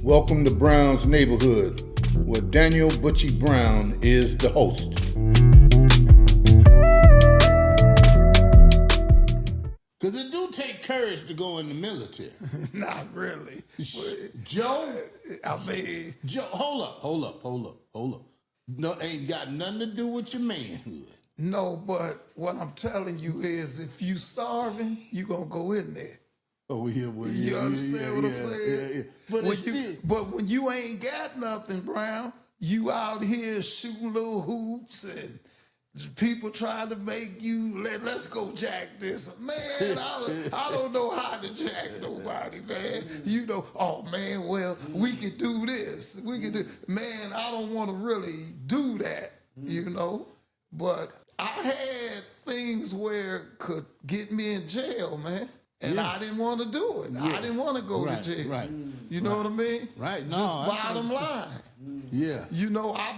Welcome to Brown's Neighborhood, where Daniel Butchie Brown is the host. Because it do take courage to go in the military. Not really. Joe? Joe, hold up. No, ain't got nothing to do with your manhood. No, but what I'm telling you is if you starving, you gonna go in there. Oh, yeah, well, yeah. You understand what I'm saying? Yeah. But when you ain't got nothing, Brown, you out here shooting little hoops and people trying to make you, let's go jack this. Man, I don't know how to jack nobody, man. You know, oh, man, well, we could do this. Man, I don't want to really do that, you know. But I had things where it could get me in jail, man. And I didn't want to do it. Yeah. I didn't want to go to jail. Right. You know what I mean? Right. No, just bottom line. Yeah. You know, I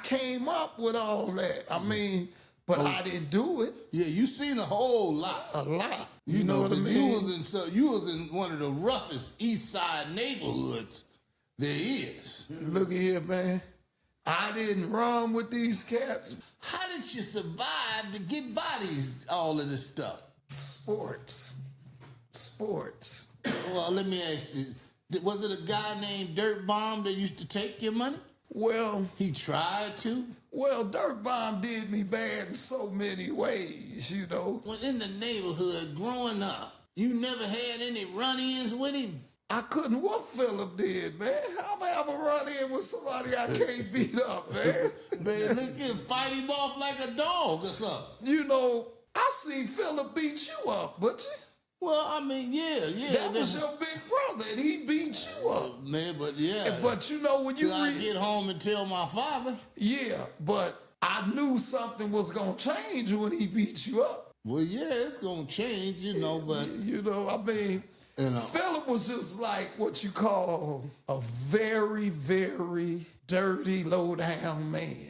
came up with all that. I mean, but I didn't do it. Yeah, you seen a whole lot. A lot. You know what I mean? You was in one of the roughest East Side neighborhoods there is. Look here, man. I didn't run with these cats. How did you survive to get bodies, all of this stuff? Sports. Well, let me ask you, was it a guy named Dirt Bomb that used to take your money? Well, he tried to. Well, Dirt Bomb did me bad in so many ways, you know. When in the neighborhood growing up, you never had any run-ins with him? I couldn't. What Philip did, man? How am I ever run in with somebody I can't beat up, man? Man, look here, fight him off like a dog or something. You know, I see Philip beat you up, Butchie. Well, I mean, yeah. That was your big brother, and he beat you up. Man, but yeah. But you know, when you I get home and tell my father. Yeah, but I knew something was going to change when he beat you up. Well, yeah, it's going to change, you know, but... You know, I mean... Philip was just like what you call a very, very dirty, low-down man.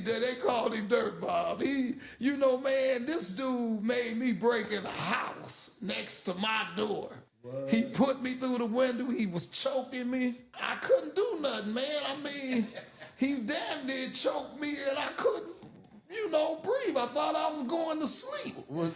They called him Dirt Bob. You know, man, this dude made me break in a house next to my door. What? He put me through the window. He was choking me. I couldn't do nothing, man. I mean, he damn near choked me and I couldn't, breathe. I thought I was going to sleep. Was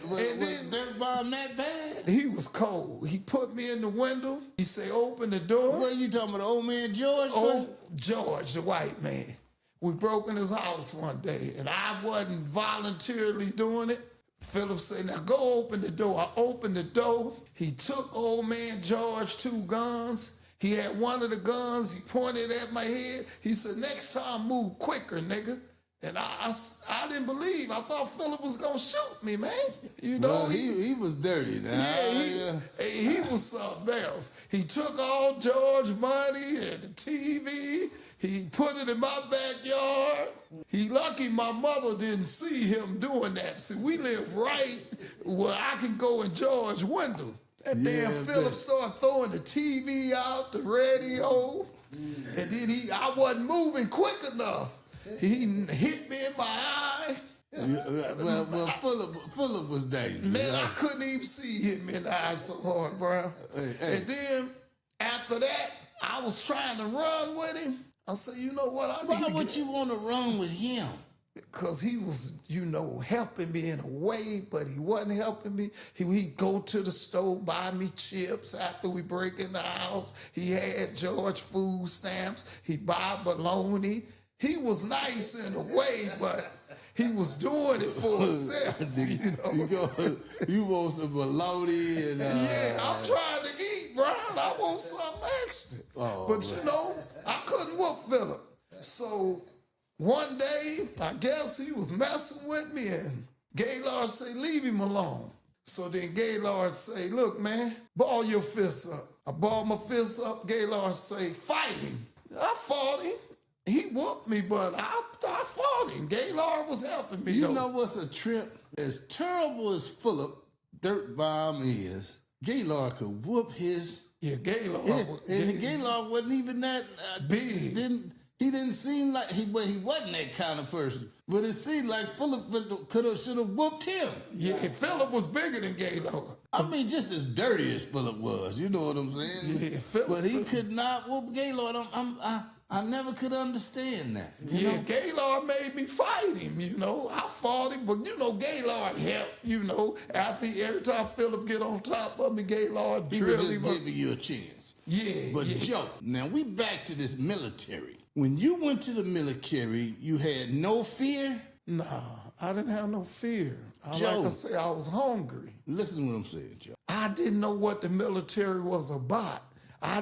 Dirt Bomb that bad? He was cold. He put me in the window. He said, open the door. What are you talking about, the old man George? Oh, George, the white man. We broke in his house one day, and I wasn't voluntarily doing it. Philip said, now go open the door. I opened the door. He took old man George 2 guns. He had one of the guns. He pointed at my head. He said, next time move quicker, nigga. And I didn't believe. I thought Philip was going to shoot me, man. You know, well, he was dirty now. Yeah, he was something else. He took all George money and the TV. He put it in my backyard. He lucky my mother didn't see him doing that. See, we live right where I can go in George's window. That damn Philip started throwing the TV out, the radio. And then I wasn't moving quick enough. He hit me in my eye. Well, Philip was dangerous. Man, I couldn't even see hit me in the eye so hard, bro. Hey. And then after that, I was trying to run with him. I said, you know what? Why would you want to run with him? Because he was, helping me in a way, but he wasn't helping me. He'd go to the store, buy me chips after we break in the house. He had George food stamps. He'd buy bologna. He was nice in a way, but he was doing it for himself, You want some bologna and... yeah, I'm trying to eat, Brown. I want something extra. But, I couldn't whoop Philip. So one day, I guess he was messing with me, and Gaylord say, leave him alone. So then Gaylord say, look, man, ball your fists up. I balled my fists up. Gaylord say, fight him. I fought him. He whooped me, but I fought him. Gaylord was helping me. You know what's a trip? As terrible as Philip Dirt Bomb is, Gaylord could whoop his... Yeah, Gaylord. And Gaylord wasn't even that big. He didn't seem like he wasn't that kind of person. But it seemed like Philip should have whooped him. Yeah, Philip was bigger than Gaylord. I mean, just as dirty as Philip was, you know what I'm saying? Yeah, Philip. But he could not whoop Gaylord. I never could understand that. You know? Gaylord made me fight him, you know. I fought him, but you know, Gaylord helped, you know. Every time Philip get on top of me, Gaylord He drill was him just up. giving you a chance. Yeah, But yeah. Joe, now we back to this military. When you went to the military, you had no fear? Nah, I didn't have no fear. Joe. Like I say, I was hungry. Listen to what I'm saying, Joe. I didn't know what the military was about. I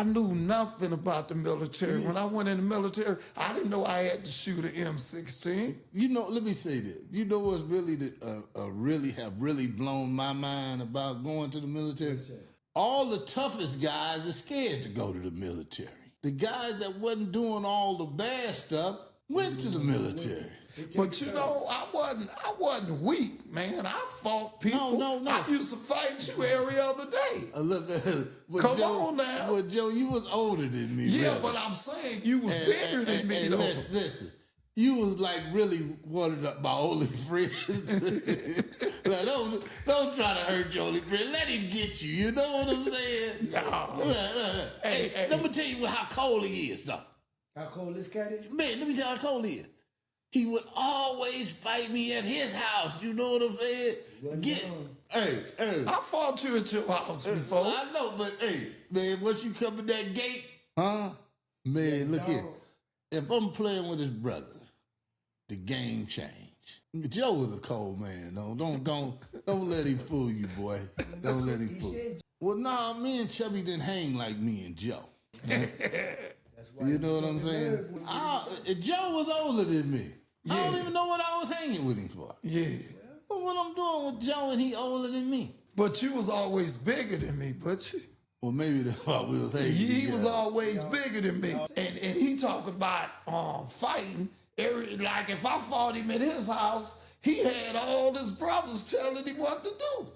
knew nothing about the military. When I went in the military, I didn't know I had to shoot an M16. You know, let me say this. You know what's really really blown my mind about going to the military? All the toughest guys are scared to go to the military. The guys that wasn't doing all the bad stuff went to the military. But you know, I wasn't weak, man. I fought people. No. I used to fight you every other day. Look, Come on now. But Joe, you was older than me. Yeah, really. but I'm saying you was bigger than me, though. Listen, you was like really one of my only friends. Like, don't try to hurt your only friend. Let him get you. You know what I'm saying? No. Hey, let me tell you how cold he is, though. How cold this cat is? Man, let me tell you how cold he is. He would always fight me at his house. You know what I'm saying? Hey. I fought you at your house before. I know, but hey, man, once you come in that gate, man, look here. If I'm playing with his brother, the game changed. Joe was a cold man, though. Don't let him fool you, boy. Don't let him fool you. Well, nah, me and Chubby didn't hang like me and Joe. You know what I'm saying? Joe was older than me. I don't even know what I was hanging with him for. Yeah. But what I'm doing with Joe and he older than me. But you was always bigger than me, but Well, maybe that's why we was hanging. he was always bigger than me. And he talking about fighting. Like if I fought him at his house, he had all his brothers telling him what to do.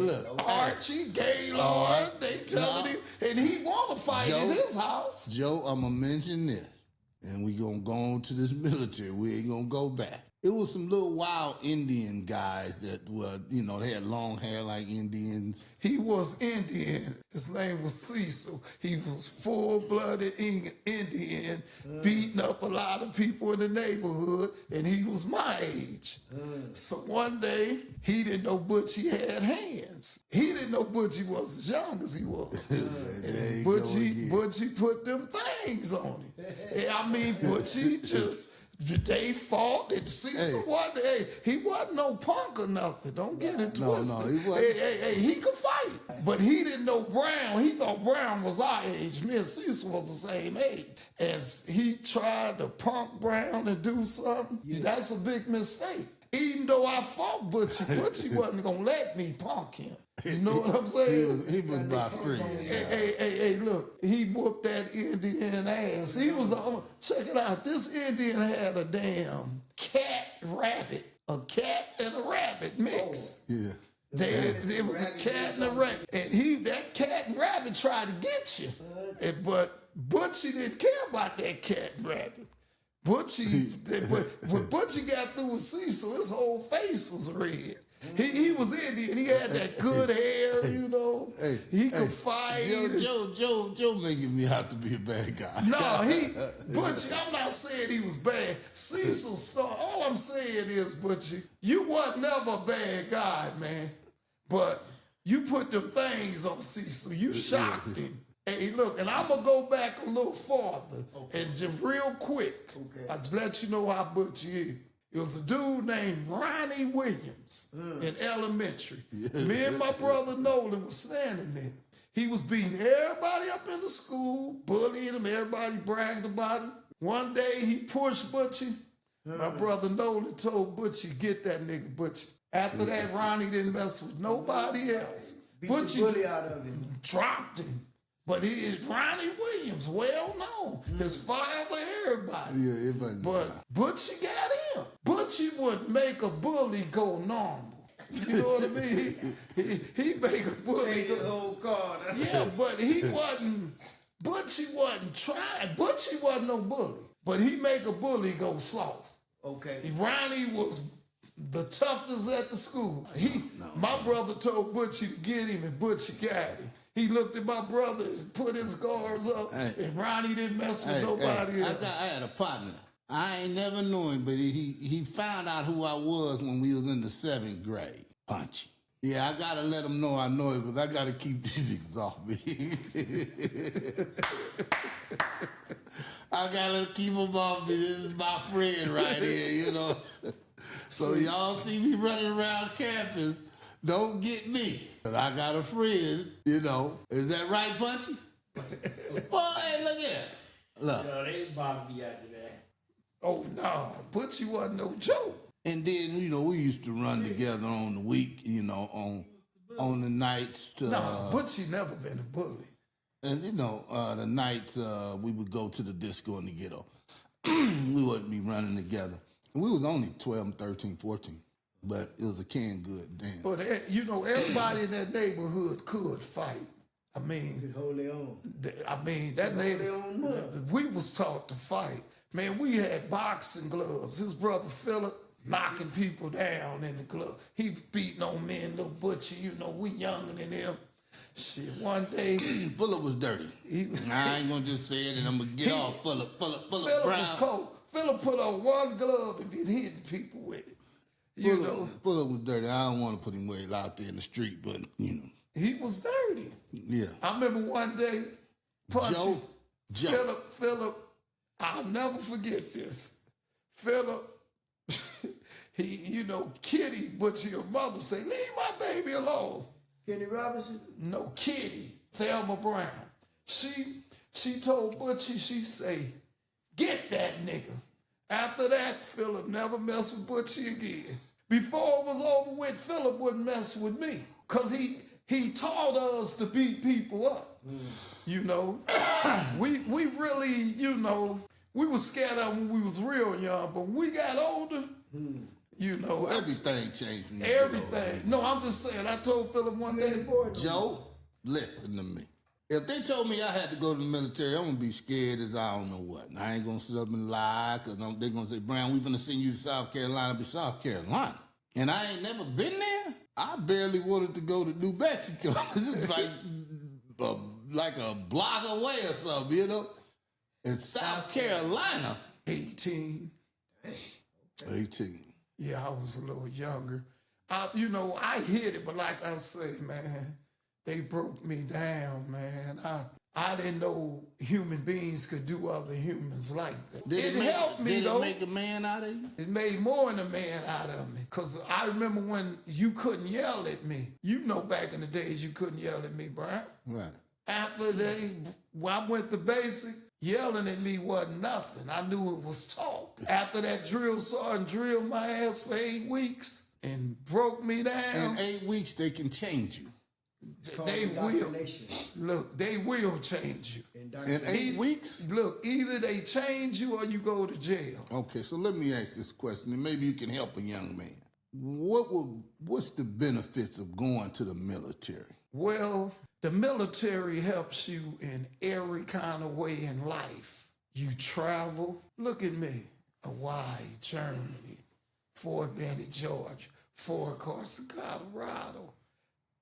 Look, Archie, Gaylord, they telling him, and he want to fight Joe, at his house. Joe, I'm going to mention this, and we going to go on to this military. We ain't going to go back. It was some little wild Indian guys that were, you know, they had long hair like Indians. He was Indian. His name was Cecil. He was full-blooded Indian, beating up a lot of people in the neighborhood, and he was my age. So one day, he didn't know Butchie had hands. He didn't know Butchie was as young as he was. And Butchie put them things on him. I mean, Butchie just... They fought. And Cecil he wasn't no punk or nothing. Don't get it twisted. No, he wasn't. Hey, he could fight. But he didn't know Brown. He thought Brown was our age. Me and Cecil was the same age. And he tried to punk Brown and do something. That's a big mistake. Even though I fought Butchie wasn't going to let me punk him. You know what I'm saying? He was my friend. Hey, look, he whooped that Indian ass. He was on, check it out, this Indian had a damn a cat and a rabbit mix. Yeah. It was a cat and a rabbit. And that cat and rabbit tried to get you. But Butchie didn't care about that cat and rabbit. When Butchie got through with Cecil, his whole face was red. He was Indian. He had that good hair, you know. He could fight. Joe making me out to be a bad guy. No, Butchie, I'm not saying he was bad. Cecil, all I'm saying is, Butchie, you wasn't never a bad guy, man. But you put them things on Cecil. You shocked him. Hey, look, and I'm going to go back a little farther. And just real quick, I'll just let you know how Butchie is. It was a dude named Ronnie Williams in elementary. Me and my brother Nolan was standing there. He was beating everybody up in the school, bullying him, everybody bragged about him. One day he pushed Butchie. My brother Nolan told Butchie, get that nigga, Butchie. After that, Ronnie didn't mess with nobody else. Beat the bully out of him. Dropped him. But he is Ronnie Williams, well known. His father, everybody. Yeah, everybody. But Butchie got him. Butchie would make a bully go normal. You know what I mean? He make a bully Take the whole card. Yeah, but Butchie wasn't trying. Butchie wasn't no bully. But he make a bully go soft. Okay. Ronnie was the toughest at the school. My brother told Butchie to get him, and Butchie got him. He looked at my brother and put his guards up, and Ronnie didn't mess with nobody else. I had a partner. I ain't never knew him, but he found out who I was when we was in the 7th grade. Punchy. Yeah, I gotta let him know I know it, because I gotta keep these niggas off me. I gotta keep him off me. This is my friend right here, you know. So y'all see me running around campus, don't get me. But I got a friend, you know. Is that right, Punchy? Boy, hey, look here. Look. No, they ain't bother me after that. Oh, no. Butchie wasn't no joke. And then, you know, we used to run together on the week, you know, on the nights. No, Butchie never been a bully. And, you know, the nights we would go to the disco in the ghetto. We would be running together. And we was only 12, 13, 14. But it was a can good then. But, you know, everybody in that neighborhood could fight. I mean, Could hold their own. That neighborhood, we was taught to fight. Man, we had boxing gloves. His brother Philip knocking people down in the club. He beating on me and little Butchie. You know, we younger than him. Shit, one day... Philip was dirty. I ain't gonna just say it and I'm gonna get off. Philip Philip Brown. was cold. Philip put on one glove and be hitting people with it. You know. Philip was dirty. I don't want to put him way out there in the street, but, you know. He was dirty. Yeah. I remember one day, Punchy, Joe. Philip, I'll never forget this. Philip, you know, Kitty, Butchie, your mother say, leave my baby alone. Kenny Robinson? No, Kitty, Thelma Brown. She told Butchie, she say, get that nigga. After that, Philip never messed with Butchie again. Before it was over with, Philip wouldn't mess with me. Because he taught us to beat people up. You know, we really, you know, we was scared of them when we was real young, but when we got older, you know. Well, everything changed. From everything. No, I'm just saying, I told Philip one day, Joe, listen to me. If they told me I had to go to the military, I'm going to be scared as I don't know what. And I ain't going to sit up and lie, because they're going to say, Brown, we're going to send you to South Carolina, but South Carolina. And I ain't never been there. I barely wanted to go to New Mexico. It's like a block away or something, you know? In South Carolina. 18. 18. Yeah, I was a little younger. You know, I hit it, but like I say, man, they broke me down, man. I didn't know human beings could do other humans like that. It helped me, though. Did it make a man out of you? It made more than a man out of me. Because I remember when you couldn't yell at me. You know back in the days you couldn't yell at me, Brian. Right. After when I went to basic, yelling at me wasn't nothing. I knew it was taught. After that drill sergeant drilled my ass for 8 weeks and broke me down. In 8 weeks, they can change you. They will. Look, they will change you. In 8 weeks? Look, either they change you or you go to jail. Okay, so let me ask this question, and maybe you can help a young man. What's the benefits of going to the military? Well, the military helps you in every kind of way in life. You travel. Look at me. Hawaii, Germany, Fort Benning, Georgia, Fort Carson, Colorado,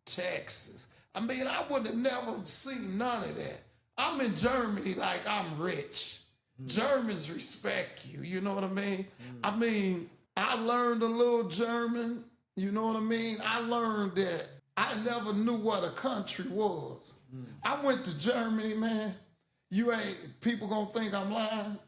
Texas. I mean, I would have never seen none of that. I'm in Germany like I'm rich. Germans respect you, you know what I mean? I mean, I learned a little German, you know what I mean? I learned that I never knew what a country was. I went to Germany, man. People gonna think I'm lying.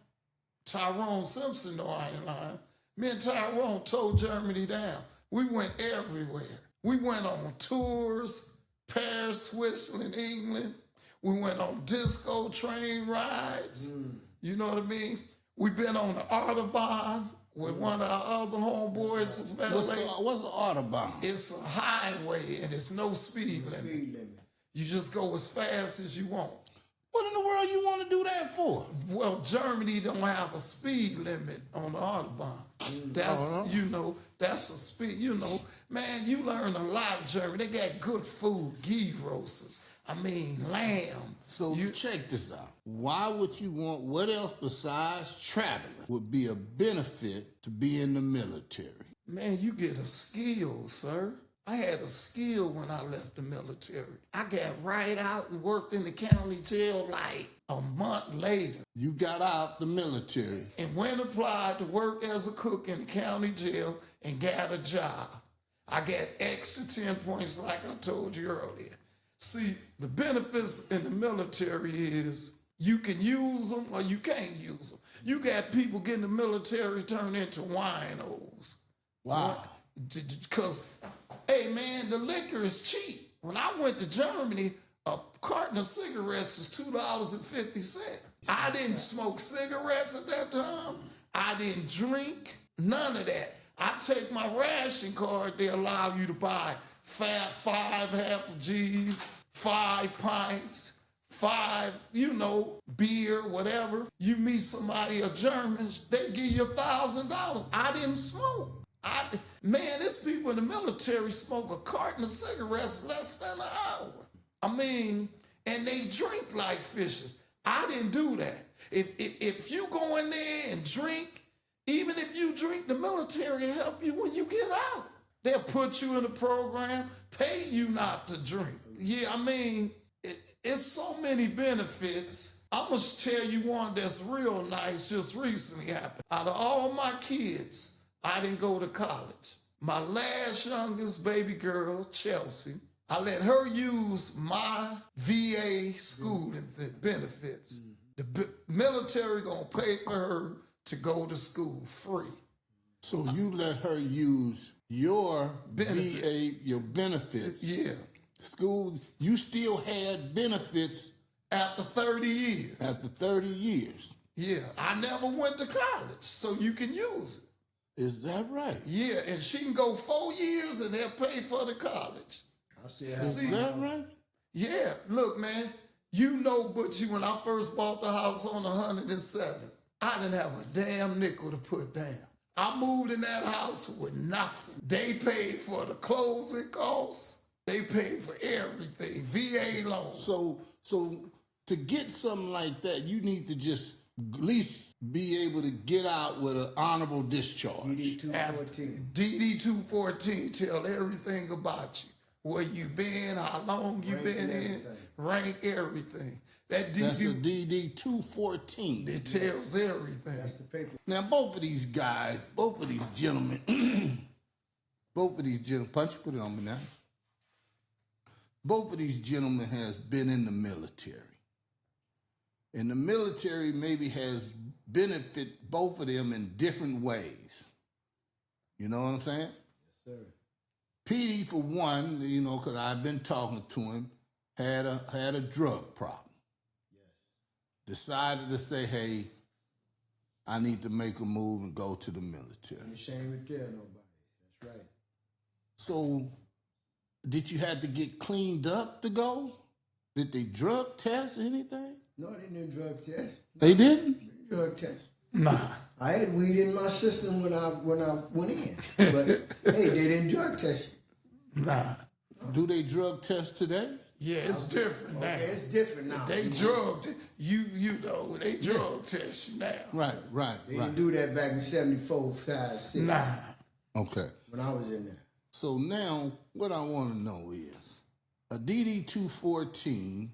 Tyrone Simpson know I ain't lying. Me and Tyrone tore Germany down. We went everywhere. We went on tours, Paris, Switzerland, England. We went on disco train rides. You know what I mean? We've been on the Autobahn with one of our other homeboys from LA. What's the Autobahn? It's a highway and it's no speed limit. You just go as fast as you want. What in the world you want to do that for? Well, Germany don't have a speed limit on the Autobahn. That's, you know, that's a speed, you know. Man, you learn a lot in Germany. They got good food, gyros. I mean, lamb. So check this out. Why would you want, what else besides traveling would be a benefit to be in the military? Man, you get a skill, sir. I had a skill when I left the military. I got right out and worked in the county jail like a month later. You got out the military. And went applied to work as a cook in the county jail and got a job. I got extra 10 points like I told you earlier. See, the benefits in the military is you can use them or you can't use them. You got people getting the military turned into winos. Wow. Because, hey man, the liquor is cheap. When I went to Germany, a carton of cigarettes was $2.50. I didn't smoke cigarettes at that time. I didn't drink, none of that. I take my ration card, they allow you to buy five half G's, 5 pints, 5, beer, whatever. You meet somebody, a German, they give you $1,000. I didn't smoke. Man, there's people in the military smoke a carton of cigarettes less than an hour. I mean, and they drink like fishes. I didn't do that. If you go in there and drink, even if you drink, the military will help you when you get out. They'll put you in a program, pay you not to drink. Yeah, I mean, it's so many benefits. I'm going to tell you one that's real nice just recently happened. Out of all my kids, I didn't go to college. My last youngest baby girl, Chelsea, I let her use my VA schooling benefits. The military gonna pay for her to go to school free. So you let her use your VA, your benefits. Yeah. School, you still had benefits After 30 years. after 30 years. Yeah, I never went to college, so you can use it. Is that right? Yeah, and she can go 4 years and they'll pay for the college. I see. Is that right? Yeah, look, man, Butchie, when I first bought the house on 107, I didn't have a damn nickel to put down. I moved in that house with nothing. They paid for the closing costs. They paid for everything, VA loan. So to get something like that, you need to just at least be able to get out with an honorable discharge. DD 214. DD 214 tell everything about you. Where you been, how long you been in, rank everything. That's a DD 214. It tells everything. That's the paper. Now, both of these gentlemen, Punch, put it on me now. Both of these gentlemen has been in the military. And the military maybe has benefit both of them in different ways. You know what I'm saying? Yes, sir. Petey, for one, because I've been talking to him, had a drug problem. Yes. Decided to say, hey, I need to make a move and go to the military. Ain't ashamed to tell nobody. That's right. So, did you have to get cleaned up to go? Did they drug test anything? No, they didn't drug test. They didn't? Drug test. Nah. I had weed in my system when I went in. But hey, they didn't drug test you. Nah. Do they drug test today? Yeah, it's different now. Okay, it's different now. They drugged they drug test you now. Right. They didn't do that back in 74, 5, 6. Nah. Okay. When I was in there. So now, what I want to know is, a DD 214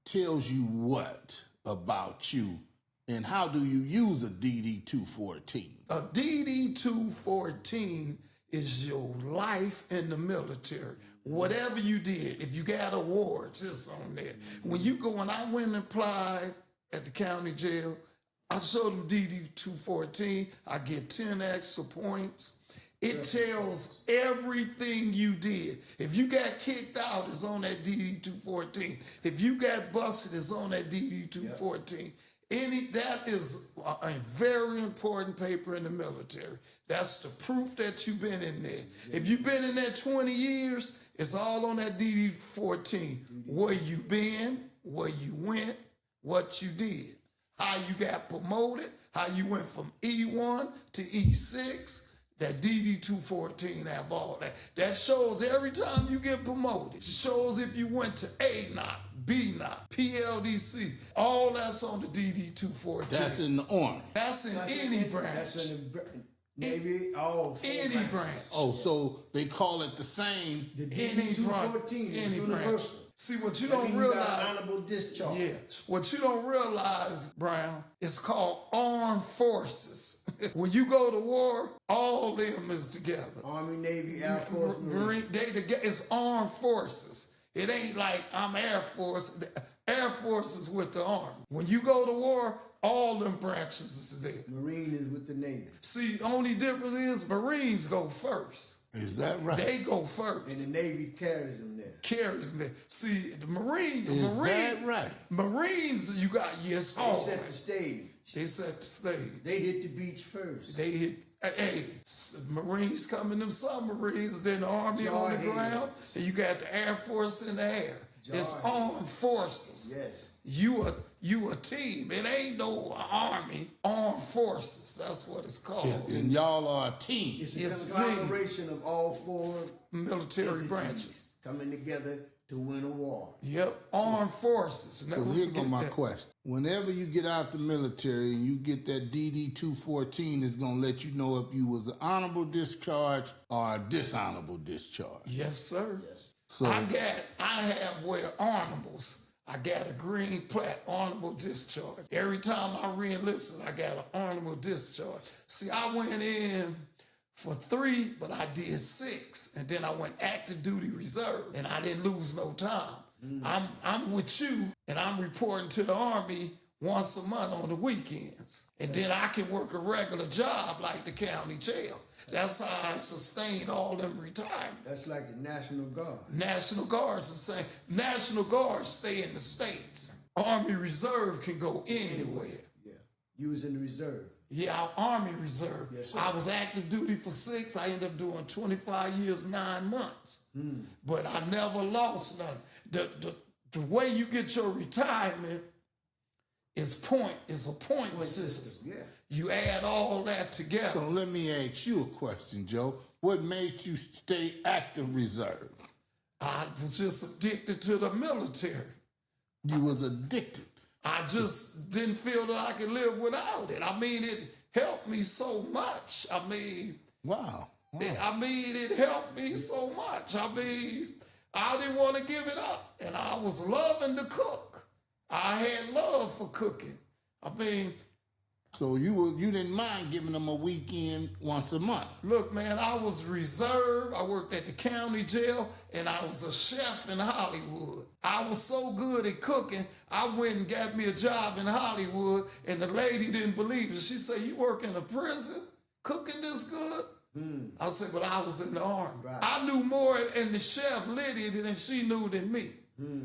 tells you what about you, and how do you use a DD 214? A DD 214 is your life in the military. Whatever you did, if you got awards, it's on there. When I went and applied at the county jail, I showed them DD 214. I get 10 extra points. It tells everything you did. If you got kicked out, it's on that DD 214. If you got busted, it's on that DD 214. That is a very important paper in the military. That's the proof that you've been in there. If you've been in there 20 years, it's all on that DD 14. Where you been, where you went, what you did, how you got promoted, how you went from E1 to E6. That DD 214 have all that. That shows every time you get promoted. It shows if you went to A knot, B knot, PLDC. All that's on the DD 214. That's in the Army. That's in any branch. That's in the, Navy, all four Any branches. branch. Oh, so they call it the same. The Any DD-214 is any universal. branch. See, what you That don't means you got realize. honorable discharge. Yeah. What you don't realize, Brown, it's called armed forces. When you go to war, all them is together. Army, Navy, Air Force, Marine. It's armed forces. It ain't like I'm Air Force. The Air Force is with the Army. When you go to war, all them branches is there. Marine is with the Navy. See, the only difference is Marines go first. Is that right? They go first. And the Navy carries them there. Carries them there. See, the Marine, that right? Marines, you got yes, They all. set the stage. They set the stage. They hit the beach first. They hit. Hey, Marines coming, them submarines, then the Army on the ground, and you got the Air Force in the air. It's armed forces. Yes. You a team. It ain't no army. Armed forces. That's what it's called. Yeah, and y'all are a team. It's Yes, a conglomeration of all four Military entities branches. coming together to win a war. Yep. Armed forces. So Never here forget go my that. question. Whenever you get out the military and you get that DD-214, it's going to let you know if you was an honorable discharge or a dishonorable discharge. Yes, sir. Yes. So I have wear honorables. I got a green plaque, honorable discharge. Every time I re-enlisted, I got an honorable discharge. See, I went in for 3, but I did 6. And then I went active duty reserve, and I didn't lose no time. I'm with you, and I'm reporting to the Army once a month on the weekends. And then I can work a regular job like the county jail. That's how I sustained all them retirements. That's like the National Guard. National Guard's the same. National Guard stay in the States. Army Reserve can go anywhere. Yeah. You was in the reserve. Yeah, Army Reserve. Yes, sir. I was active duty for 6. I ended up doing 25 years, 9 months. But I never lost nothing. The way you get your retirement is a point system. Yeah. You add all that together. So let me ask you a question, Joe. What made you stay active reserve? I was just addicted to the military. You was addicted. I just didn't feel that I could live without it. I mean, it helped me so much. I mean, Wow. it helped me so much. I mean, I didn't want to give it up. And I was loving to cook. I had love for cooking. I mean, So you didn't mind giving them a weekend once a month. look, man, I was reserved. I worked at the county jail, and I was a chef in Hollywood. I was so good at cooking, I went and got me a job in Hollywood, and the lady didn't believe it. She said, "You work in a prison, cooking this good?" I said, "But I was in the Army." Right. I knew more in the chef Lydia than she knew than me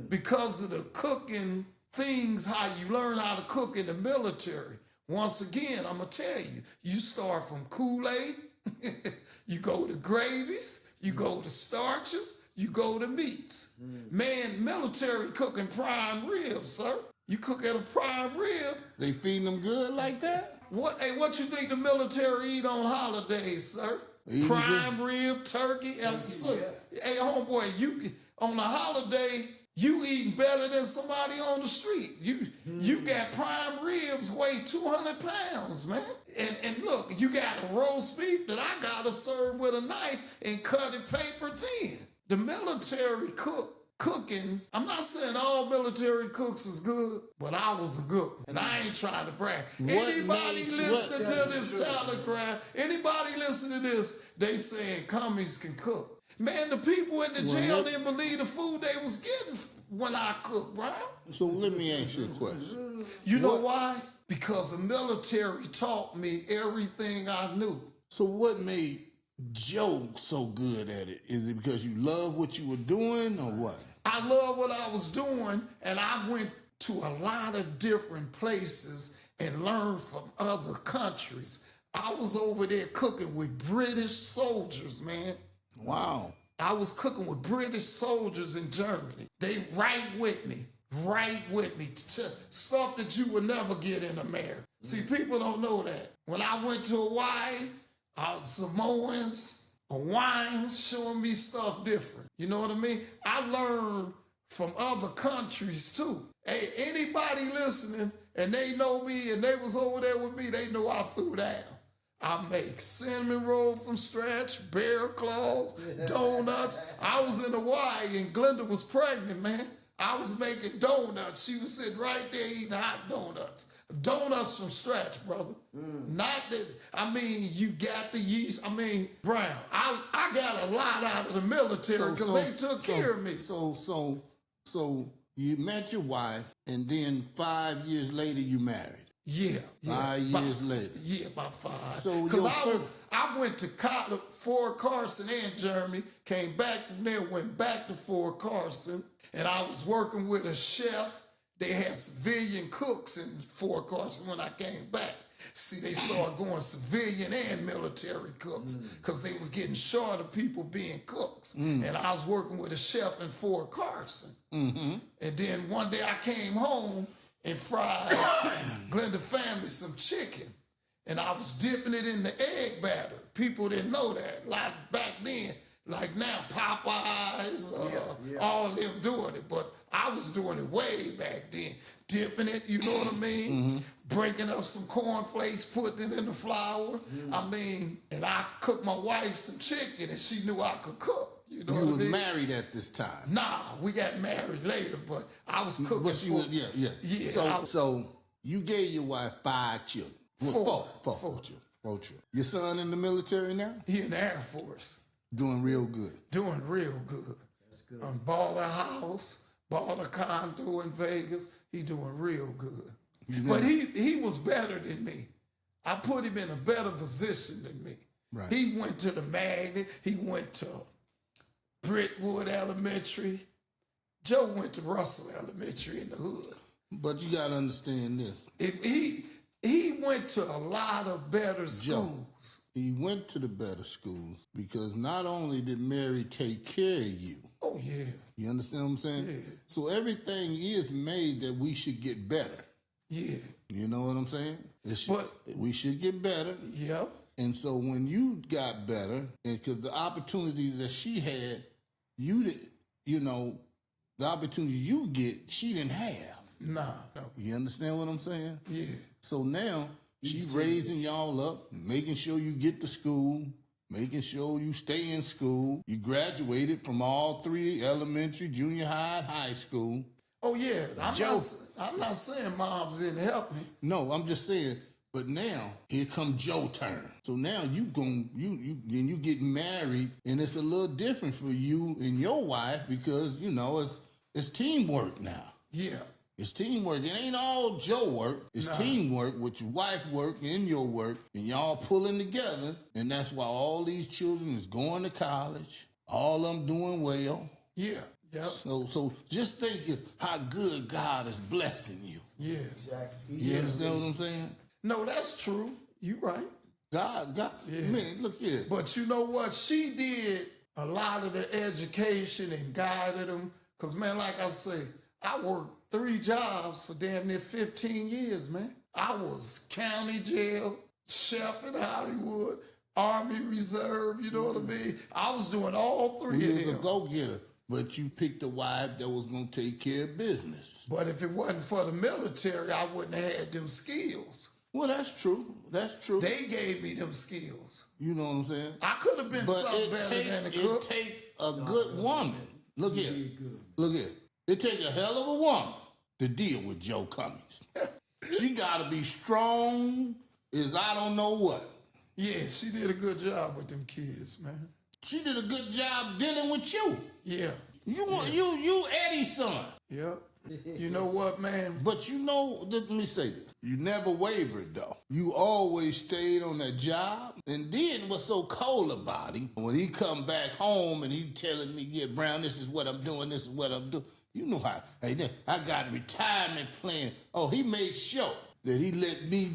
because of the cooking things, how you learn how to cook in the military. Once again, I'm going to tell you, you start from Kool-Aid, you go to gravies, you go to starches, you go to meats. Man, military cooking prime ribs, sir. You cook at a prime rib. They feeding them good like that? What you think the military eat on holidays, sir? Eating Prime rib, turkey, and hey, homeboy, you on a holiday, you eating better than somebody on the street. You got prime ribs weigh 200 pounds, man. And look, you got a roast beef that I gotta serve with a knife and cut it paper thin. The military cooking, I'm not saying all military cooks is good, but I was a good one. And I ain't trying to brag. Anybody listening to this telegram, anybody listening to this, they saying Cummins can cook. Man, the people in the jail didn't believe the food they was getting when I cooked, bro. So let me ask you a question. You know why? Because the military taught me everything I knew. So what made Joe so good at it? Is it because you love what you were doing or what? I love what I was doing, and I went to a lot of different places and learned from other countries. I was over there cooking with British soldiers, man. Wow. I was cooking with British soldiers in Germany. They right with me. Stuff that you would never get in America. See, people don't know that. When I went to Hawaii, Samoans, Hawaiians showing me stuff different. You know what I mean? I learned from other countries too. Hey, anybody listening and they know me and they was over there with me, they know I threw down. I make cinnamon roll from scratch, bear claws, donuts. I was in Hawaii and Glenda was pregnant, man. I was making donuts. She was sitting right there eating hot donuts. Donuts from scratch, brother. Not that, I mean, you got the yeast. I mean, Brown, I got a lot out of the military because they took care of me. So you met your wife, and then 5 years later you married. Yeah. 5 years later. Yeah, about 5. So because I went to Fort Carson and Germany, came back from there, went back to Fort Carson, and I was working with a chef. They had civilian cooks in Fort Carson when I came back. See, they started going civilian and military cooks because they was getting short of people being cooks. And I was working with a chef in Fort Carson. And then one day I came home and fried Glenda family some chicken. And I was dipping it in the egg batter. People didn't know that. Like back then, like now, Popeyes, all of them doing it. But I was doing it way back then. Dipping it, you know what I mean? Breaking up some cornflakes, putting it in the flour. I mean, and I cooked my wife some chicken and she knew I could cook. You know what I mean? You was married at this time. Nah, we got married later, but I was cooking. But she was, yeah. So you gave your wife 5 children. Four children. 4 children. Your son in the military now? He in the Air Force. Doing real good. Doing real good. That's good. Bought a house, bought a condo in Vegas. He doing real good. But he was better than me. I put him in a better position than me. Right. He went to the Magnet. He went to Brickwood Elementary. Joe went to Russell Elementary in the hood. But you got to understand this. If he went to a lot of better schools. He went to the better schools because not only did Mary take care of you. Oh, yeah. You understand what I'm saying? Yeah. So everything is made that we should get better. Yeah. You know what I'm saying? We should get better. Yep. And so when you got better, because the opportunities that she had, the opportunity you get, she didn't have. No. You understand what I'm saying? Yeah. So now she's raising y'all up, making sure you get to school, making sure you stay in school. You graduated from all 3 elementary, junior high, and high school. Oh, yeah. I'm not saying moms didn't help me. No, I'm just saying, but now here come Joe's turn. So now you get married, and it's a little different for you and your wife because, it's teamwork now. Yeah. It's teamwork. It ain't all Joe work. It's teamwork with your wife work and your work, and y'all pulling together. And that's why all these children is going to college. All of them doing well. Yeah. Yep. So just think of how good God is blessing you. Yeah. Exactly. You understand what I'm saying? No, that's true. You right. God, Yeah. man, look here. But you know what? She did a lot of the education and guided them. Because, man, like I say, I worked 3 jobs for damn near 15 years, man. I was county jail, chef in Hollywood, Army Reserve, you know what I mean? I was doing all 3 of them. You was a go-getter, but you picked a wife that was going to take care of business. But if it wasn't for the military, I wouldn't have had them skills. Well, that's true. That's true. They gave me them skills. You know what I'm saying? I could have been something better than a cook. It take a good woman. Look here. Look here. It take a hell of a woman to deal with Joe Cummins. She got to be strong as I don't know what. Yeah, she did a good job with them kids, man. She did a good job dealing with you. Yeah. You Eddie's son. Yep. You know what, man? But let me say this. You never wavered, though. You always stayed on that job. And then what's so cold about him, when he come back home and he telling me, yeah, Brown, this is what I'm doing, this is what I'm doing. You know how, hey, I got a retirement plan. Oh, he made sure that he let me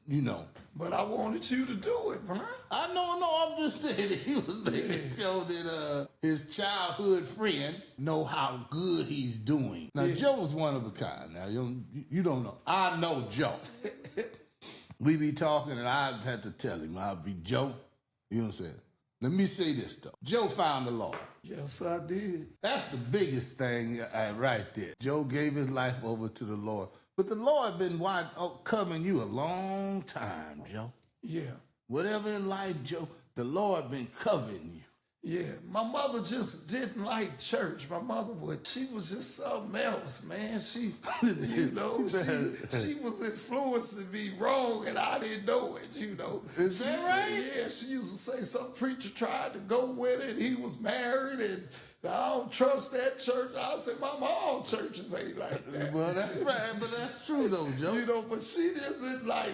know, But I wanted you to do it, man. I know, I'm just saying that he was making sure that his childhood friend know how good he's doing. Now, Joe was one of a kind. Now, you don't know. I know Joe. We be talking, and I had to tell him, I'll be Joe. You know what I'm saying? Let me say this, though. Joe found the Lord. Yes, I did. That's the biggest thing right there. Joe gave his life over to the Lord. But the Lord been covering you a long time, Joe. Yeah. whatever in life, Joe, the Lord been covering you. Yeah, my mother just didn't like church. My mother she was just something else, man. She was influencing me wrong and I didn't know it, Is that right? Yeah, she used to say some preacher tried to go with it. He was married and I don't trust that church. I said, Mama, all churches ain't like that. Well, that's right, but that's true though, Joe. But she just isn't like,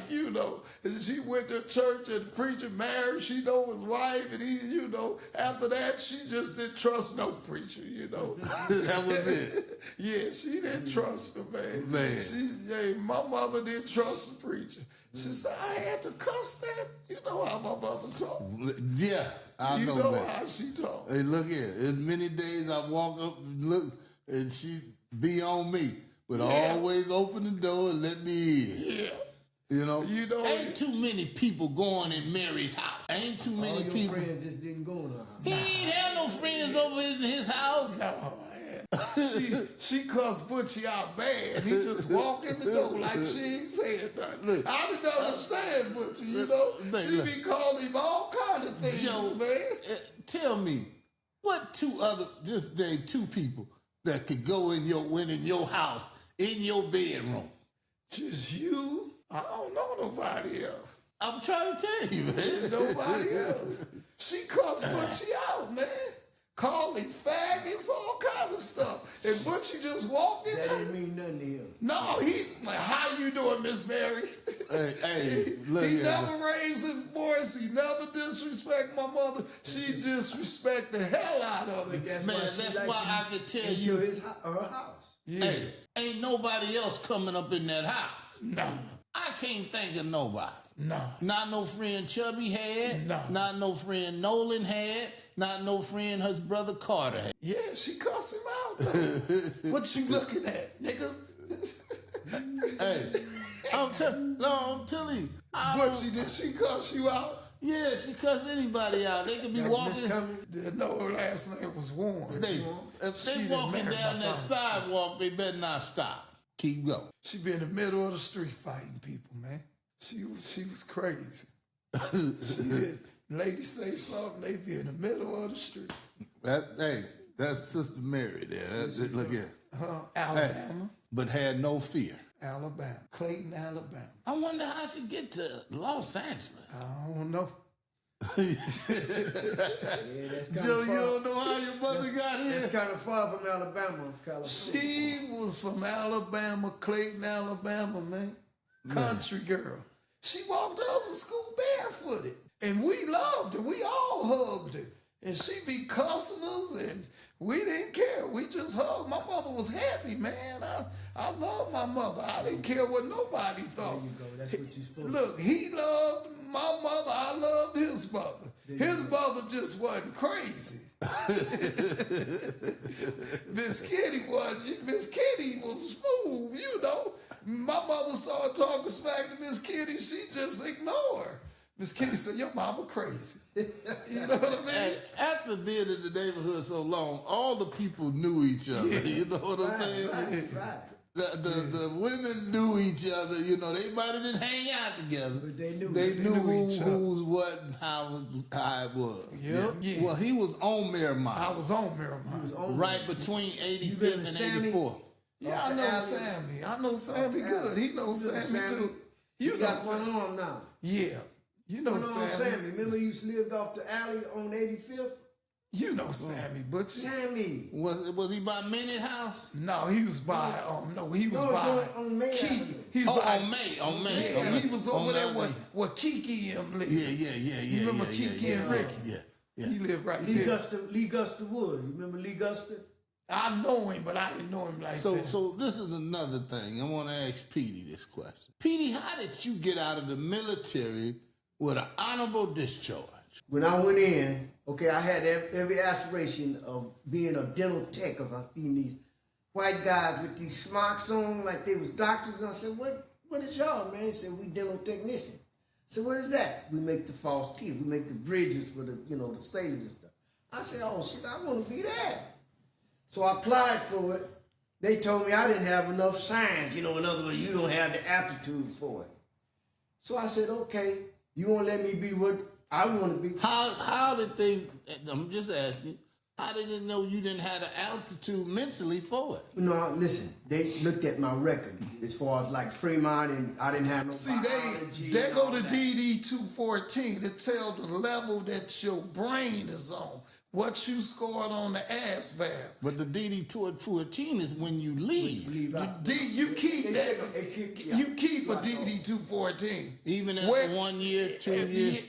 and she went to church and the preacher married, she know his wife, and he, after that, she just didn't trust no preacher, That was it. Yeah, she didn't trust him, man. My mother didn't trust the preacher. She said, I had to cuss that. You know how my mother talk. Yeah, I know, You know man. how she talk. Hey, look here. As many days I walk up and look, and she be on me, but always open the door and let me in. Yeah. Ain't too many people going in Mary's house. Ain't too many All your people. friends just didn't go in her house. He ain't had no friends over in his house. No, man. She cussed Butchie out bad. He just walked in the door like she ain't saying nothing. Look, I didn't understand Butchie, She look. be calling him all kind of things, Joe, man. Tell me, what just name two people that could go in your house, in your bedroom? Just you? I don't know nobody else. I'm trying to tell you, man. Nobody else. She cussed Butchie out, man. Called him faggots, all kind of stuff. And Butchie just walked in That there. didn't mean nothing to him. No, he like, how you doing, Miss Mary? Hey, look he here. never raised his voice. He never disrespect my mother. She disrespect the hell out of him. Man, that's why I can tell into you. her house. Yeah. Hey, ain't nobody else coming up in that house. No. I can't think of nobody. No. Not no friend Chubby had. No. Not no friend Nolan had. Not no friend his brother Carter had. Yeah, she cussed him out, though. What you looking at, nigga? Hey, I'm telling you. Did she cuss you out? Yeah, she cussed anybody out. They could be walking. No, her last name was Warren. If She they didn't walking marry down my that father. sidewalk, they better not stop. Keep going. She be in the middle of the street fighting people, man. She was crazy. She did. Lady say something, they be in the middle of the street. That's Sister Mary there. Look here. Alabama. Hey, but had no fear. Alabama. Clayton, Alabama. I wonder how she get to Los Angeles. I don't know. Yeah, that's kind Joe, of you far. don't know how your mother got It's here? kind of far from Alabama, California. She was from Alabama, Clayton, Alabama, man. Country girl. She walked us to school barefooted. And we loved her. We all hugged her. And she be cussing us and we didn't care. We just hugged. My mother was happy, man. I love my mother. I didn't care what nobody thought. There you go. That's what you're supposed to do. Look, he loved my mother. I loved his mother. His mother just wasn't crazy. Miss Kitty wasn't. Miss Kitty was smooth, My mother started talking smack to Miss Kitty. She just ignored her. Miss Kitty said, your mama crazy. You know what I mean? And after being in the neighborhood so long, all the people knew each other. Yeah. You know what I'm saying? Right. The women knew each other. They might have didn't hang out together. But they knew. They knew each other. who's what and how it was. Yep. Yeah. Well, he was on Miramar. I was on Miramar. Right between You 85th been to and Sammy? 84. Yeah, I know Sammy. I know Sammy good. He knows Sammy too. You know got Sammy. one arm now. Yeah. You know One arm Sammy. Sammy. Remember you lived off the alley on 85th? You know Sammy, but Sammy. Was he by Minute House? no, he was by he was No, by on May Kiki. Avenue. He was Oh, by on May. Yeah, on May. he was On over there May. where Kiki and them lived. Yeah. You remember yeah, Kiki yeah, and yeah, Ricky? Yeah. He lived right Lee there. Guster Wood. You remember Lee Guster? I know him, but I didn't know him like that. So this is another thing. I want to ask Petey this question. Petey, how did you get out of the military with an honorable discharge? When I went in, okay, I had every aspiration of being a dental tech because I seen these white guys with these smocks on like they was doctors. And I said, what is y'all, man? He said, we dental technicians. I said, what is that? We make the false teeth. We make the bridges for the, the sailors and stuff. I said, oh, shit, I want to be that. So I applied for it. They told me I didn't have enough science. In other words, you don't have the aptitude for it. So I said, okay. You won't let me be what I want to be. How did they? I'm just asking. How did they know you didn't have the altitude mentally for it? No, listen. They looked at my record as far as like Fremont, and I didn't have no. See, biology they and go all to that. DD 214 to tell the level that your brain is on, what you scored on the ass valve. But the DD 214 is when you leave. Leave out. You keep They that. keep- yeah. You keep a Right. DD 214. Even after Where- 1 year, 2 years.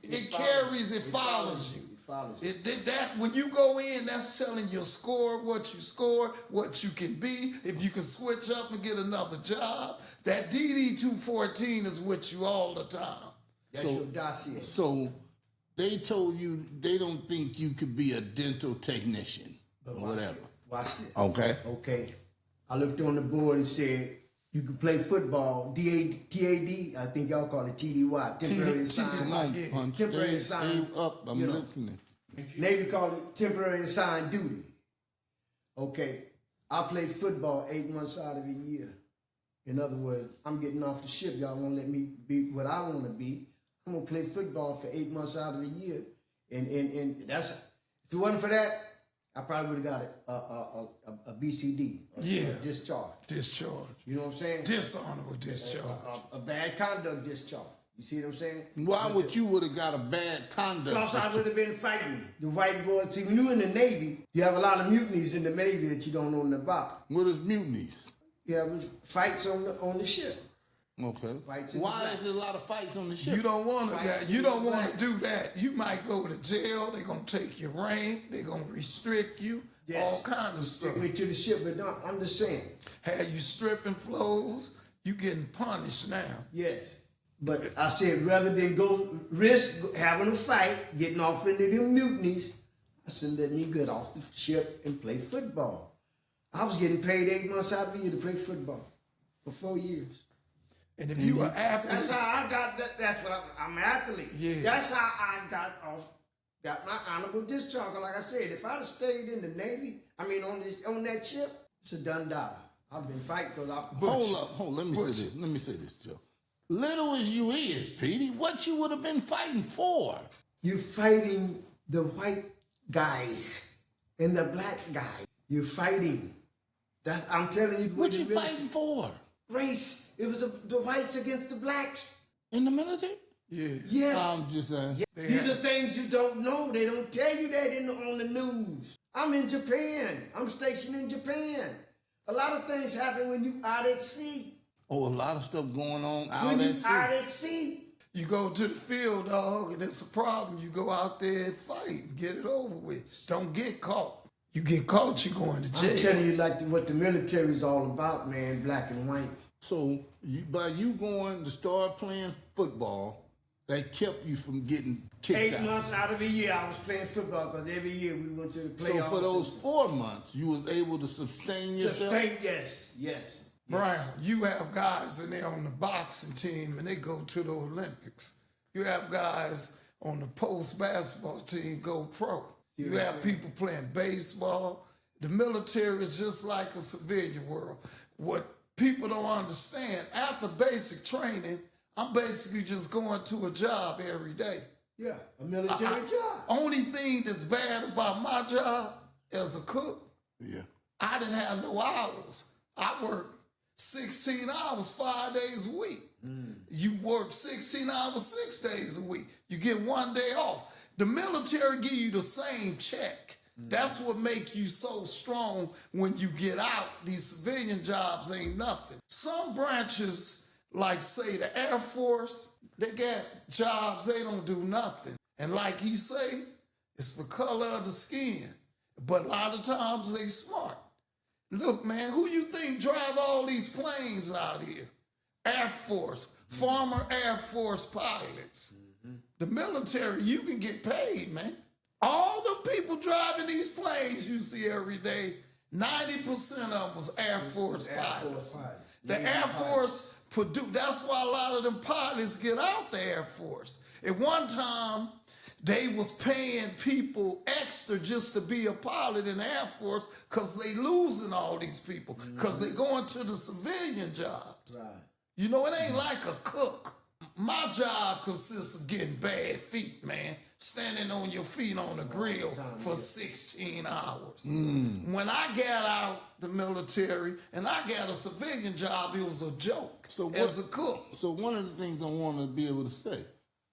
It carries, it follows you. It follows you. It did that when you go in, that's telling your score, what you scored, what you can be. If you can switch up and get another job, that DD 214 is with you all the time. That's your dossier. So they told you they don't think you could be a dental technician or whatever. Watch this. Okay. Okay. I looked on the board and said, you can play football, TAD, I think y'all call it TDY, temporary assigned. Come on, Yeah. punch. Temporary Stay assigned, up. I'm you know. looking at you. Navy call it temporary assigned duty. Okay. I played football 8 months out of a year. In other words, I'm getting off the ship. Y'all won't let me be what I want to be. I'm gonna play football for 8 months out of a year. And that's, if it wasn't for that, I probably would have got a BCD, a discharge. Discharge. You know what I'm saying? Dishonorable discharge. A bad conduct discharge. You see what I'm saying? Why would you would have got a bad conduct? Because I would have been fighting the white boys. See, when you're in the Navy, you have a lot of mutinies in the Navy that you don't know nothing about. What is mutinies? You have fights on the ship. Okay. Fights in the Why black. is there a lot of fights on the ship? You don't want to. Right. You don't want to do that. You might go to jail. They're gonna take your rank. They're gonna restrict you. Yes. All kind of stuff. Take me to the ship, but no, I'm just saying. Had you stripping flows, you getting punished now. Yes. But I said, rather than go risk having a fight, getting off into them mutinies, I said, let me get off the ship and play football. I was getting paid 8 months out of the year to play football for 4 years. And if you were athlete, That's how I got that. That's what I'm an athlete. Yeah. That's how I got my honorable discharge. Like I said, if I'd have stayed in the Navy, on that ship, it's a done dollar. I've been fighting because I. Hold up. Let me say this, Joe. Little as you is, Petey, what you would have been fighting for? You're fighting the white guys and the black guys. You're fighting. That I'm telling you. What you fighting for? Race. It was the whites against the blacks. In the military? yeah. Yes. I'm just saying. These are things you don't know. They don't tell you that on the news. I'm in Japan. I'm stationed in Japan. A lot of things happen when you out at sea. Oh, a lot of stuff going on out When at you sea. out at sea. You go to the field, dog, and it's a problem. You go out there and fight and get it over with. Don't get caught. You get caught, you're going to jail. I'm telling you what the military is all about, man, black and white. So by you going to start playing football, that kept you from getting kicked 8 out. months out of a year, I was playing football because every year we went to the So playoffs. for those 4 months, you was able to sustain yourself? Yes. Brown, you have guys in there on the boxing team and they go to the Olympics. You have guys on the post basketball team go pro. You have people playing baseball. The military is just like a civilian world. What people don't understand, after basic training, I'm basically just going to a job every day. Yeah, a military job. Only thing that's bad about my job as a cook, Yeah. I didn't have no hours. I worked 16 hours 5 days a week. You work 16 hours 6 days a week. You get 1 day off. The military give you the same check. That's what make you so strong when you get out. These civilian jobs ain't nothing. Some branches, like say the Air Force, they got jobs, they don't do nothing. And like he say, it's the color of the skin. But a lot of times they smart. Look, man, who you think drive all these planes out here? Air Force, former Air Force pilots. The military, you can get paid, man. All the people driving these planes you see every day, 90% of them was Air Force pilots. The Air Force produce, that's why a lot of them pilots get out the Air Force. At one time, they was paying people extra just to be a pilot in the Air Force because they losing all these people because they going to the civilian jobs. Right. You know, it ain't like a cook. My job consists of getting bad feet, man. Standing on your feet on the grill for 16 hours. When I got out the military and I got a civilian job, it was a joke as a cook. So one of the things I want to be able to say,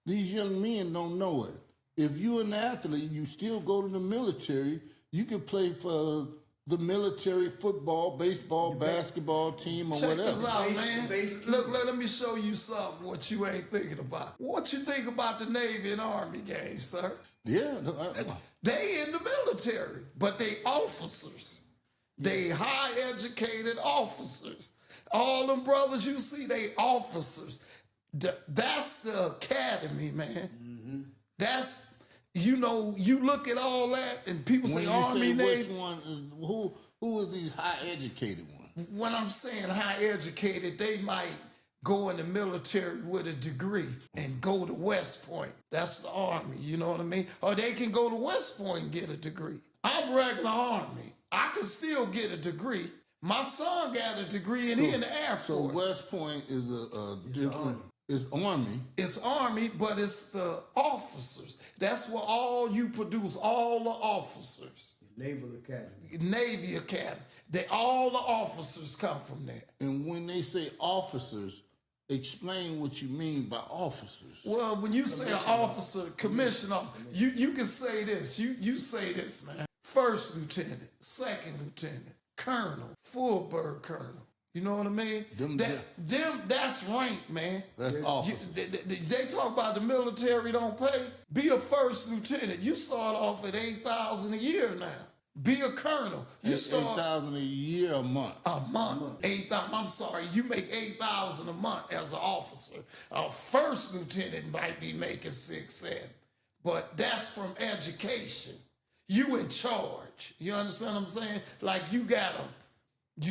these young men don't know it. If you're an athlete, you still go to the military, you can play for the military football, baseball, basketball team, or Check whatever. this out, man. Look, let me show you something, what you ain't thinking about. What you think about the Navy and Army game, sir? Yeah. They in the military, but they officers. They high-educated officers. All them brothers you see, they officers. That's the academy, man. That's... You know, you look at all that, and people say Army, Navy. Which one is, who is these high-educated ones? When I'm saying high-educated, they might go in the military with a degree and go to West Point. That's the Army, you know what I mean? Or they can go to West Point and get a degree. I'm regular Army. I can still get a degree. My son got a degree, and he in the Air Force. So West Point is a different... It's Army. It's Army, but it's the officers. That's where all you produce, all the officers. Naval Academy. Navy Academy. All the officers come from there. And when they say officers, explain what you mean by officers. Well, when you say an officer, commissioned officer, you can say this. You say this, man. First lieutenant, second lieutenant, colonel, full bird colonel. You know what I mean? That's rank, man. That's officers. They talk about the military don't pay. Be a first lieutenant. You start off at $8,000 a year now. Be a colonel. You start $8,000 a year, a month. A month. 8,000. I'm sorry. You make $8,000 a month as an officer. A first lieutenant might be making 6, 7, but that's from education. You in charge. You understand what I'm saying? Like you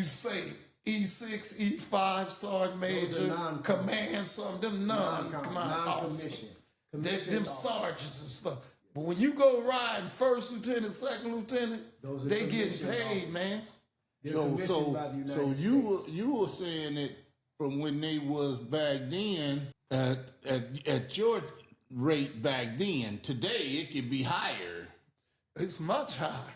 say. E6, E5, Sergeant Major, Command, something, them non-officers. Them sergeants and stuff. But when you go riding first lieutenant, second lieutenant, they get paid, man. So you were saying it from when they was back then at your rate back then. Today it could be higher. It's much higher.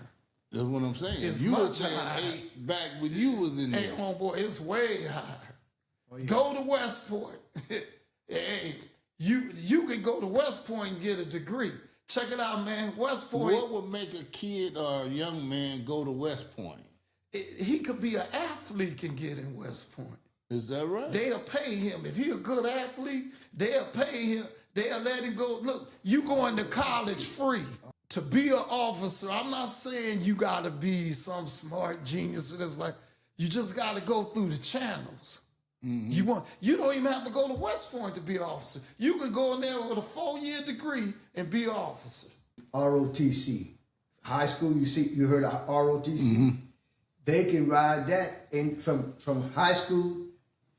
That's what I'm saying. It's you much were saying higher. 8 back when you was in there. Hey, homeboy, it's way higher. Oh, yeah. Go to West Point. Hey, you can go to West Point and get a degree. Check it out, man. West Point. What would make a kid or a young man go to West Point? He could be an athlete can get in West Point. Is that right? They'll pay him. If he a good athlete, they'll pay him. They'll let him go. Look, you going to college free. To be an officer, I'm not saying you got to be some smart genius. It's like you just got to go through the channels. Mm-hmm. You don't even have to go to West Point to be an officer. You can go in there with a 4-year degree and be an officer. ROTC, high school. You heard of ROTC? Mm-hmm. They can ride that in from high school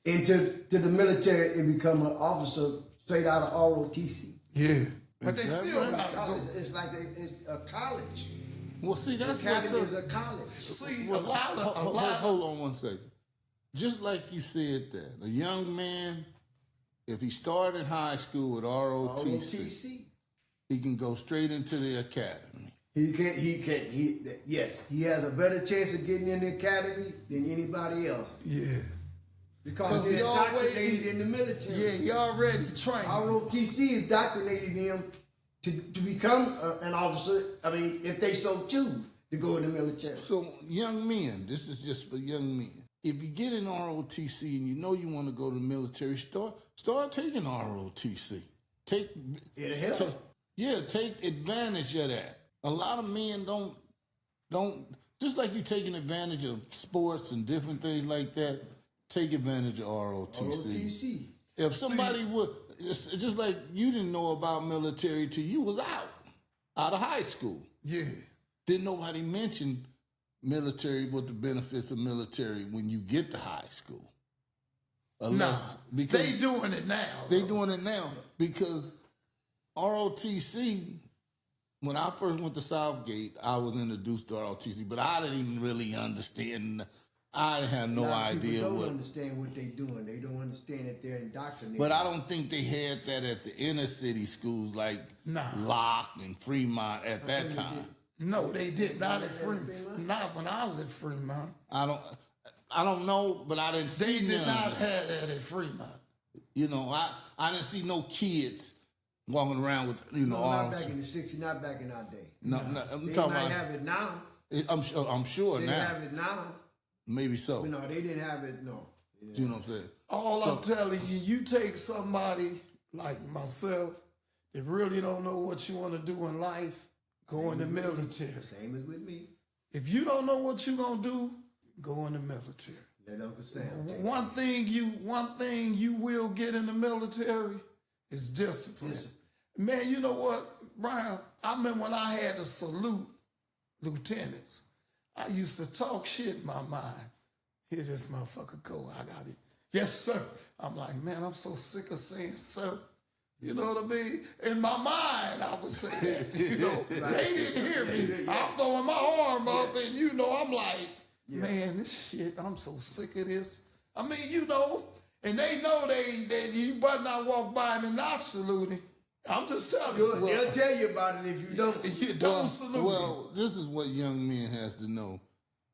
into the military and become an officer straight out of ROTC. Yeah. But they still got to go. It's like it's a college. Well, see, that's what is a college. See, hold on one second. Just like you said that, a young man, if he started high school with ROTC, he can go straight into the academy. Yes, he has a better chance of getting in the academy than anybody else. Yeah. Because he's indoctrinated in the military. Yeah, he already trained. ROTC is indoctrinating him to become an officer, if they so choose to go in the military. So, young men, this is just for young men. If you get in ROTC and you know you want to go to the military, start taking ROTC. It'll help. Take advantage of that. A lot of men don't just like you taking advantage of sports and different things like that. Take advantage of ROTC. If somebody would, it's just like you didn't know about military till you was out of high school. Yeah. Didn't nobody mention military, what the benefits of military when you get to high school. Because they doing it now. They doing it now because ROTC, when I first went to Southgate, I was introduced to ROTC, but I didn't even really understand I have no idea People don't what. understand what they're doing. They don't understand that they're indoctrinated. But I don't think they had that at the inner city schools like Locke and Fremont at that time. No, they did not at Fremont. Not when I was at Fremont. I don't know, but I didn't see They did none. not have that at Fremont. You know, I didn't see no kids walking around with, you know, no, not arms. back in the 60s, not back in our day. No, I'm They talking might about. have it now. I'm sure They now. have it now. Maybe so. But no, they didn't have it, no. You know what I'm saying? I'm telling you, you take somebody like myself that really don't know what you want to do in life, go in the military. Same as with me. If you don't know what you're gonna do, go in the military. Let Uncle Sam take One thing you will get in the military is discipline. Man, you know what, Brian? I remember when I had to salute lieutenants. I used to talk shit in my mind. Here this motherfucker go, I got it. Yes, sir. I'm like, man, I'm so sick of saying sir. You know what I mean? In my mind, I would say that. You know, they didn't hear me. I'm throwing my arm up and, you know, I'm like, man, this shit, I'm so sick of this. I mean, you know, and they know that you better not walk by them and not saluting. I'm just telling you. They'll tell you about it if you don't. You don't salute. Well, this is what young men has to know.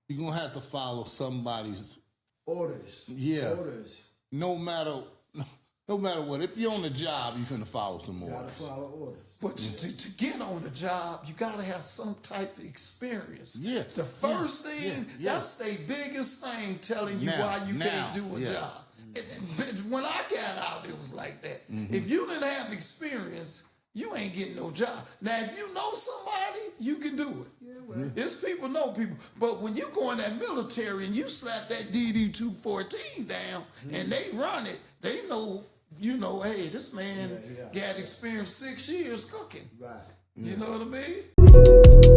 You're gonna have to follow somebody's Orders. Yeah. Orders. no matter what. If you're on the job, you're finna follow some You gotta orders. follow orders. But to get on the job, you got to have some type of experience. Yeah. The first thing, Yeah. that's the biggest thing telling you Now, why you can't do a yeah. job. When I got out, it was like that. If you didn't have experience, you ain't getting no job. Now, if you know somebody, you can do it. Yeah, well. It's people know people. But when you go in that military and you slap that DD-214 down and they run it, they know, you know, hey, this man got experience 6 years cooking. Right. You know what I mean?